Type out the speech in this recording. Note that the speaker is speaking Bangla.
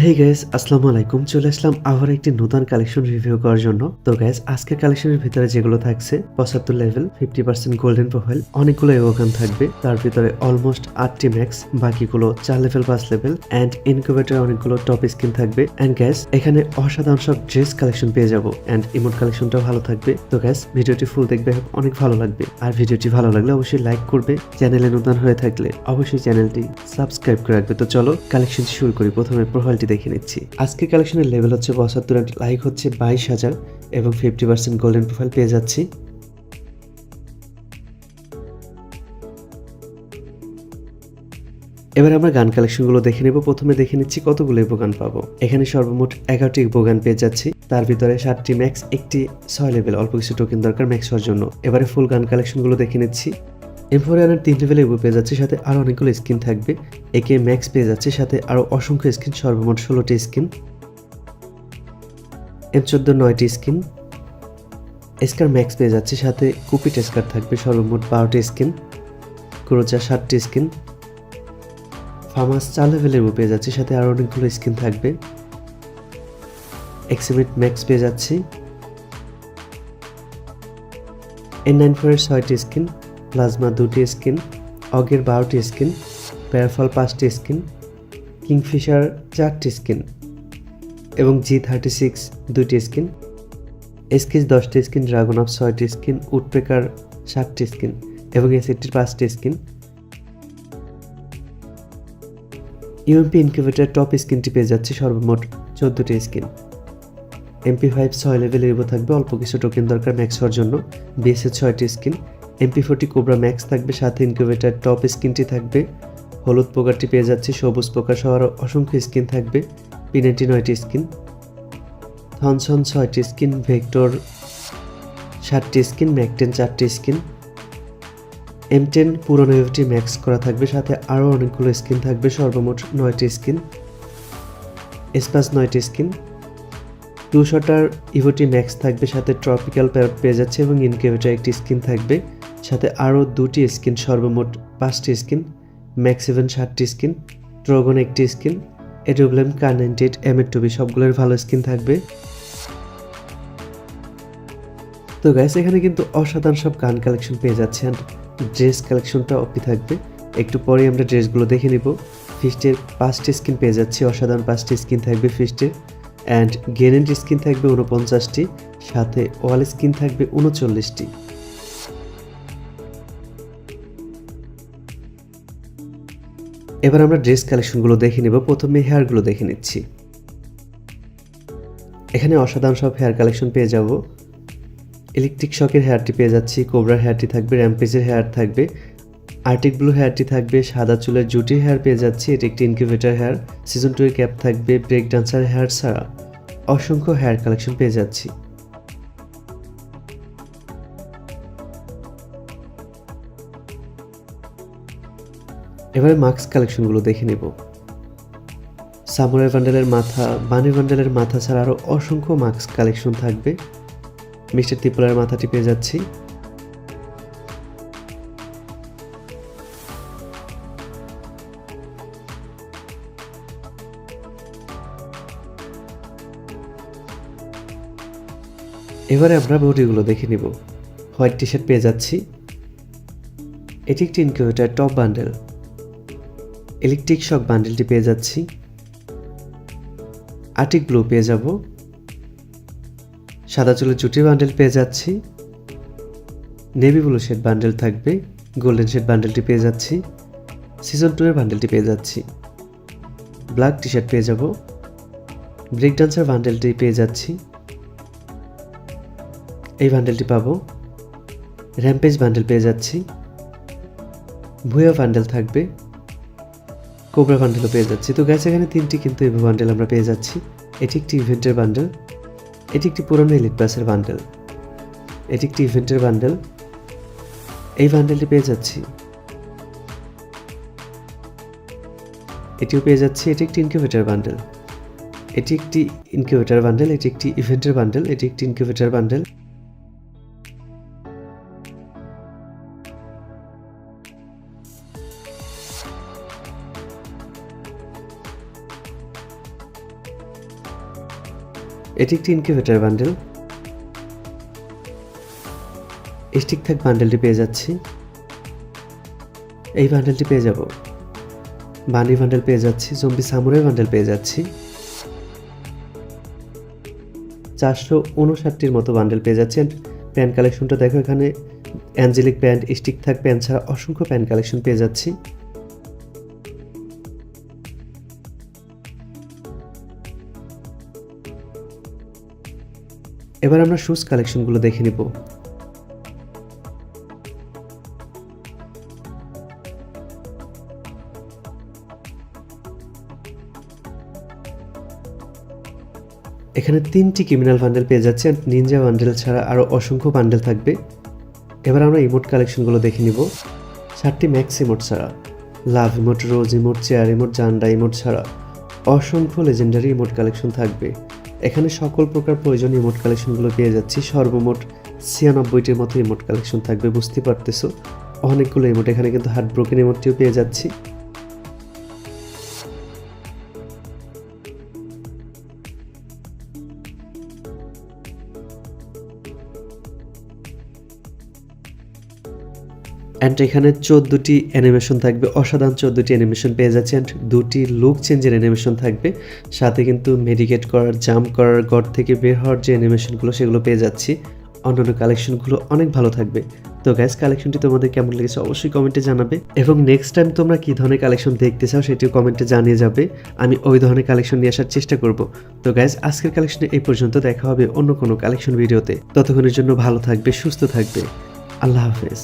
হেই গাইস, আসসালামু আলাইকুম। চলে আসলাম আবার একটি নতুন কালেকশন রিভিউ করার জন্য। তো গাইস, আজকের কালেকশনের ভিতরে যেগুলো থাকছে 75 লেভেল, 50% গোল্ডেন প্রোফাইল, অনেকগুলো ইভোকান থাকবে। তার ভিতরে অলমোস্ট 8টি ম্যাক্স, বাকিগুলো 4 লেভেল 5 লেভেল এন্ড ইনকিউবেটর অনেকগুলো টপ স্কিন থাকবে। এন্ড গাইস, এখানে অসাধারণ সব ড্রেস কালেকশন পেয়ে যাবো এন্ড ইমোট কালেকশনটাও ভালো থাকবে। তো গাইস, ভিডিওটি ফুল দেখবে, অনেক ভালো লাগবে। আর ভিডিওটি ভালো লাগলে অবশ্যই লাইক করবে। চ্যানেলে নতুন হয়ে থাকলে অবশ্যই চ্যানেলটি সাবস্ক্রাইব করে রাখবে। তো চলো কালেকশন শুরু করি। প্রথমে প্রোফাইলটি দেখে নিচ্ছি। আজকের কালেকশনের লেভেল হচ্ছে 72, লাইক হচ্ছে 22,000 এবং 50% গোল্ডেন প্রোফাইল পেয়ে যাচ্ছি। এবার আমরা গান কালেকশনগুলো দেখে নেব। প্রথমে দেখে নিচ্ছি কতগুলো ইভো পাবো। এখানে সর্বমোট 11টি ইভো পেয়ে যাচ্ছি। তার ভিতরে 7টি ম্যাক্স, একটি 6 লেভেল, অল্প কিছু টোকেন দরকার ম্যাক্স হওয়ার জন্য। এবারে ফুল গান কালেকশনগুলো দেখে নিচ্ছি। এমফোরিয়ানের 3 লেভেলে ইভো পেয়ে যাচ্ছে, সাথে আরো অনেকগুলো স্কিন থাকবে। একে ম্যাক্স পেয়ে যাচ্ছে, সাথে আরো অসংখ্য স্কিন, সর্বমোট 16টি স্কিন। M14 9টি স্কিন। এসকার ম্যাক্স পেয়ে যাচ্ছে, সাথে কুপিট এসকার থাকবে, সর্বমোট 12টি স্কিন। ক্রোচা 7টি স্কিন। ফার্মাস 4 লেভেলের ইভো পেয়ে যাচ্ছে, সাথে আরো অনেকগুলো স্কিন থাকবে। এক্সিমিট ম্যাক্স পেয়ে যাচ্ছি। N94 এর 6টি স্কিন, প্লাজমা 2টি স্কিন, অগের 12টি স্কিন, প্যারাফল 5টি স্কিন, কিংফিশার 4টি স্কিন এবং G36 2টি স্কিন, এসকিস 10টি স্কিন, ড্রাগন অফ 6টি স্কিন, উডপেকার 7টি স্কিন এবং এসএটির 5টি স্কিন। ইউএমপি ইনকিউবেটর টপ স্কিনটি পেয়ে যাচ্ছে, সর্বমোট 14টি স্কিন। MP5 6 লেভেলের ইভো থাকবে, অল্প কিছু টোকেন দরকার ম্যাক্স হওয়ার জন্য। বিএসএ 6টি স্কিন। MP40 কোবরা ম্যাক্স থাকবে, সাথে ইনকিউবেটর টপ স্কিনটি থাকবে। হলুদ পোকারটি পেয়ে যাচ্ছে, সবুজ পোকা সহ আরও অসংখ্য স্কিন থাকবে। P90 9টি skin. থনসন 6টি স্কিন, ভেক্টর 7টি স্কিন, ম্যাক10 4টি স্কিন। M10 পুরনো ইভোটি ম্যাক্স করা থাকবে, সাথে আরও অনেকগুলো স্কিন থাকবে, সর্বমোট 9টি স্কিন। এসপাস 9টি স্কিন। টু শটার ইভোটি ম্যাক্স থাকবে, সাথে ট্রপিক্যাল প্যারট পেয়ে যাচ্ছে এবং ইনকিউবেটর একটি স্কিন থাকবে, সাথে আরও 2টি স্কিন, সর্বমোট 5টি স্কিন। ম্যাক্স 7টি স্কিন, ড্রাগন একটি স্কিন, এডোব্লেম K98 M2B সবগুলোর ভালো স্কিন থাকবে। তো গাইস, এখানে কিন্তু অসাধারণ সব গান কালেকশন পেয়ে যাচ্ছে অ্যান্ড ড্রেস কালেকশনটা অপি থাকবে। একটু পরে আমরা ড্রেসগুলো দেখে নিব। ফিস্টের 5টি স্কিন পেয়ে যাচ্ছি, অসাধারণ 5টি স্কিন থাকবে ফিস্টের। অ্যান্ড গ্রেনেড স্কিন থাকবে 49টি, সাথে ওয়াল স্কিন থাকবে 39টি। এবার আমরা ড্রেস কালেকশনগুলো দেখে নেব। প্রথমে হেয়ারগুলো দেখে নিচ্ছি। এখানে অসাধারণ সব হেয়ার কালেকশন পেয়ে যাব। ইলেকট্রিক শকের হেয়ারটি পেয়ে যাচ্ছি, কোবরার হেয়ারটি থাকবে, র্যাম্পেজের হেয়ার থাকবে, আর্টিক ব্লু হেয়ারটি থাকবে, সাদা চুলের জুটির হেয়ার পেয়ে যাচ্ছি, এটি একটি ইনকিউবেটর হেয়ার, সিজন 2 এর ক্যাপ থাকবে, ব্রেক ডান্সার হেয়ার ছাড়া অসংখ্য হেয়ার কালেকশন পেয়ে যাচ্ছি। এবারে মাস্ক কালেকশনগুলো দেখে নেব। সামুরাই বান্ডেলের মাথা, বানি বান্ডেলের মাথা ছাড়া আরও অসংখ্য মাস্ক কালেকশন থাকবে। মিস্টার ত্রিপলার মাথাটি পেয়ে যাচ্ছি। এবারে আমরা বডিগুলো দেখে নিব। হোয়াইট টি শার্ট পেয়ে যাচ্ছি, এটি একটি incubator top bundle. Electric shock বান্ডেলটি পেয়ে যাচ্ছি। আর্টিক ব্লু পেয়ে যাব। সাদা চুলের জুটির বান্ডেল পেয়ে যাচ্ছি। নেভি ব্লু শেড বান্ডেল থাকবে, গোল্ডেন শেড বান্ডেলটি পেয়ে যাচ্ছি। সিজন 2 এর বান্ডেলটি পেয়ে যাচ্ছি। ব্ল্যাক টি শার্ট পেয়ে যাব। ব্রেক ডান্সার বান্ডেলটি পেয়ে যাচ্ছি, এই বান্ডেলটি পাবো। র্যাম্পেজ বান্ডেল পেয়ে যাচ্ছি। ভুয়া বান্ডেল থাকবে, কোবরা বান্ডেলও পেয়ে যাচ্ছি। তো গাইস, এখানে 3টি কিন্তু ইভো বান্ডেল আমরা পেয়ে যাচ্ছি। এটি একটি ইভেন্টের বান্ডেল, এটি একটি পুরনো এলিট প্লাসের বান্ডেল, এটি একটি ইভেন্টের বান্ডেল, এই বান্ডেলটি পেয়ে যাচ্ছি। এটিও পেয়ে যাচ্ছি, এটি একটি ইনকিউবেটর বান্ডেল, এটি একটি ইনকিউবেটর বান্ডেল, এটি একটি ইভেন্টের বান্ডেল, এটি একটি ইনকিউবেটর বান্ডেল। এটি একটি ইনকিউবেটর বান্ডেল। স্টিক থাক বান্ডেলটি পেয়ে যাচ্ছি। এই বান্ডেলটি পেয়ে যাব। বানি বান্ডেল পেয়ে যাচ্ছি। জম্বি সামুরাই বান্ডেল পেয়ে যাচ্ছি। 459টির মতো বান্ডেল পেয়ে যাচ্ছে। প্যান্ট কালেকশনটা দেখো, এখানে অ্যাঞ্জেলিক প্যান্ট, স্টিক থাক প্যান্ট ছাড়া অসংখ্য প্যান্ট কালেকশন পেয়ে যাচ্ছি। এবার আমরা শুজ কালেকশনগুলো দেখে নিব। এখানে 3টি ক্রিমিনাল বান্ডেল পেয়ে যাচ্ছে। নিনজা বান্ডেল ছাড়া আরও অসংখ্য বান্ডেল থাকবে। এবার আমরা ইমোট কালেকশনগুলো দেখে নিব। 7টি ম্যাক্স ইমোট ছাড়া, love emote, rose emote, chair emote, জান্ডা ইমোট ছাড়া অসংখ্য লেজেন্ডারি ইমোট কালেকশন থাকবে। এখানে সকল প্রকার প্রয়োজনীয় ইমোট কালেকশনগুলো পেয়ে যাচ্ছি। সর্বমোট 96টির মতো ইমোট কালেকশন থাকবে, বুঝতে পারতেছো অনেকগুলো ইমোট। এখানে কিন্তু হার্ট ব্রোকেন ইমোটটিও পেয়ে যাচ্ছি। অ্যান্ড এখানে 14টি অ্যানিমেশন থাকবে, অসাধারণ 14টি অ্যানিমেশন পেয়ে যাচ্ছে। অ্যান্ড 2টি লুক চেঞ্জের অ্যানিমেশন থাকবে, সাথে কিন্তু মেডিকেট করার, জাম্প করার, ঘর থেকে বের হওয়ার যে অ্যানিমেশনগুলো সেগুলো পেয়ে যাচ্ছি। অন্যান্য কালেকশনগুলো অনেক ভালো থাকবে। তো গাইস, কালেকশনটি তোমাদের কেমন লেগেছে অবশ্যই কমেন্টে জানাবে, এবং নেক্সট টাইম তোমরা কী ধরনের কালেকশন দেখতে চাও সেটিও কমেন্টে জানিয়ে যাবে। আমি ওই ধরনের কালেকশন নিয়ে আসার চেষ্টা করব। তো গাইস, আজকের কালেকশনে এই পর্যন্ত। দেখা হবে অন্য কোনো কালেকশন ভিডিওতে। ততক্ষণের জন্য ভালো থাকবে, সুস্থ থাকবে। আল্লাহ হাফেজ।